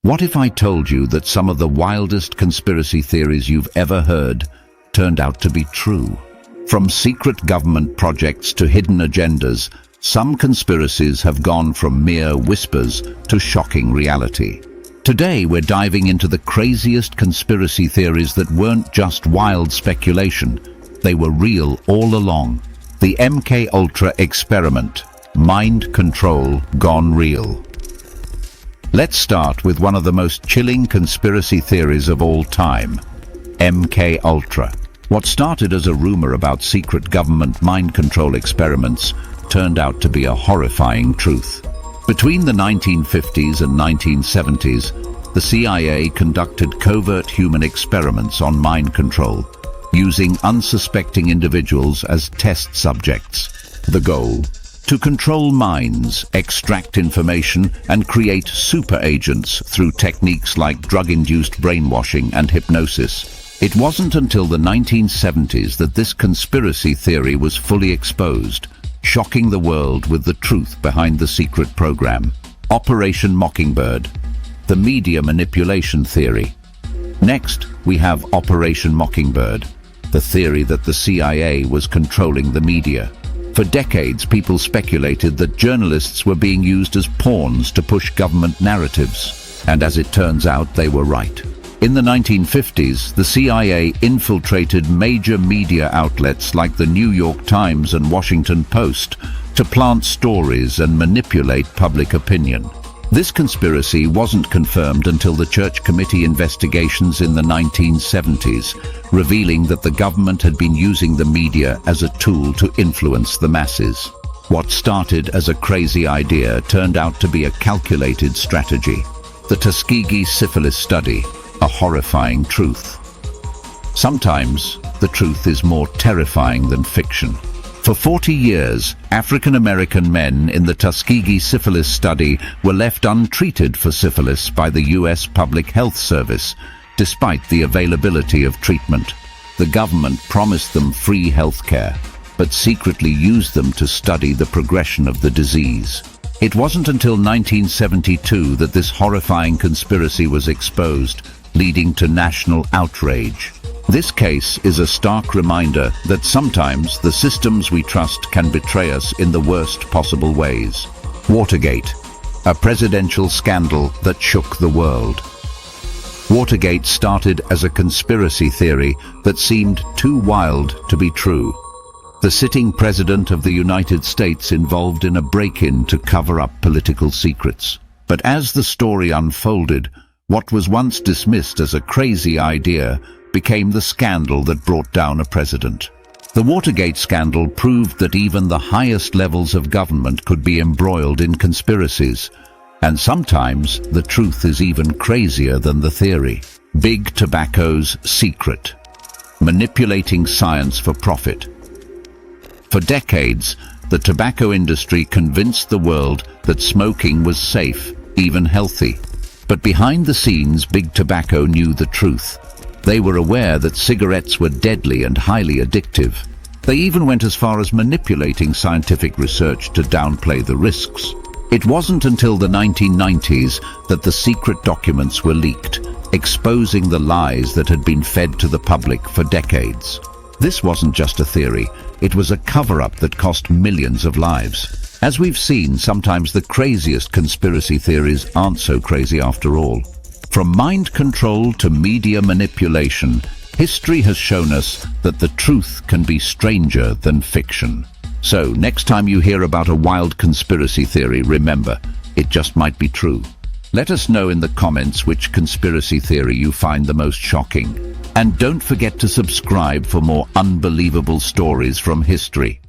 What if I told you that some of the wildest conspiracy theories you've ever heard turned out to be true? From secret government projects to hidden agendas, some conspiracies have gone from mere whispers to shocking reality. Today we're diving into the craziest conspiracy theories that weren't just wild speculation. They were real all along. The MKUltra experiment, mind control gone real. Let's start with one of the most chilling conspiracy theories of all time, MKUltra. What started as a rumor about secret government mind control experiments turned out to be a horrifying truth. Between the 1950s and 1970s, the CIA conducted covert human experiments on mind control, using unsuspecting individuals as test subjects. The goal? To control minds, extract information, and create super agents through techniques like drug-induced brainwashing and hypnosis. It wasn't until the 1970s that this conspiracy theory was fully exposed, shocking the world with the truth behind the secret program. Operation Mockingbird, the media manipulation theory. Next, we have Operation Mockingbird, the theory that the CIA was controlling the media. For decades, people speculated that journalists were being used as pawns to push government narratives. And as it turns out, they were right. In the 1950s, the CIA infiltrated major media outlets like the New York Times and Washington Post to plant stories and manipulate public opinion. This conspiracy wasn't confirmed until the Church Committee investigations in the 1970s, revealing that the government had been using the media as a tool to influence the masses. What started as a crazy idea turned out to be a calculated strategy. The Tuskegee Syphilis Study, a horrifying truth. Sometimes, the truth is more terrifying than fiction. For 40 years, African-American men in the Tuskegee Syphilis Study were left untreated for syphilis by the U.S. Public Health Service, despite the availability of treatment. The government promised them free health care, but secretly used them to study the progression of the disease. It wasn't until 1972 that this horrifying conspiracy was exposed, leading to national outrage. This case is a stark reminder that sometimes the systems we trust can betray us in the worst possible ways. Watergate, a presidential scandal that shook the world. Watergate started as a conspiracy theory that seemed too wild to be true. The sitting president of the United States involved in a break-in to cover up political secrets. But as the story unfolded, what was once dismissed as a crazy idea became the scandal that brought down a president. The Watergate scandal proved that even the highest levels of government could be embroiled in conspiracies. And sometimes the truth is even crazier than the theory. Big Tobacco's secret. Manipulating science for profit. For decades, the tobacco industry convinced the world that smoking was safe, even healthy. But behind the scenes, Big Tobacco knew the truth. They were aware that cigarettes were deadly and highly addictive. They even went as far as manipulating scientific research to downplay the risks. It wasn't until the 1990s that the secret documents were leaked, exposing the lies that had been fed to the public for decades. This wasn't just a theory, it was a cover-up that cost millions of lives. As we've seen, sometimes the craziest conspiracy theories aren't so crazy after all. From mind control to media manipulation, history has shown us that the truth can be stranger than fiction. So, next time you hear about a wild conspiracy theory, remember, it just might be true. Let us know in the comments which conspiracy theory you find the most shocking. And don't forget to subscribe for more unbelievable stories from history.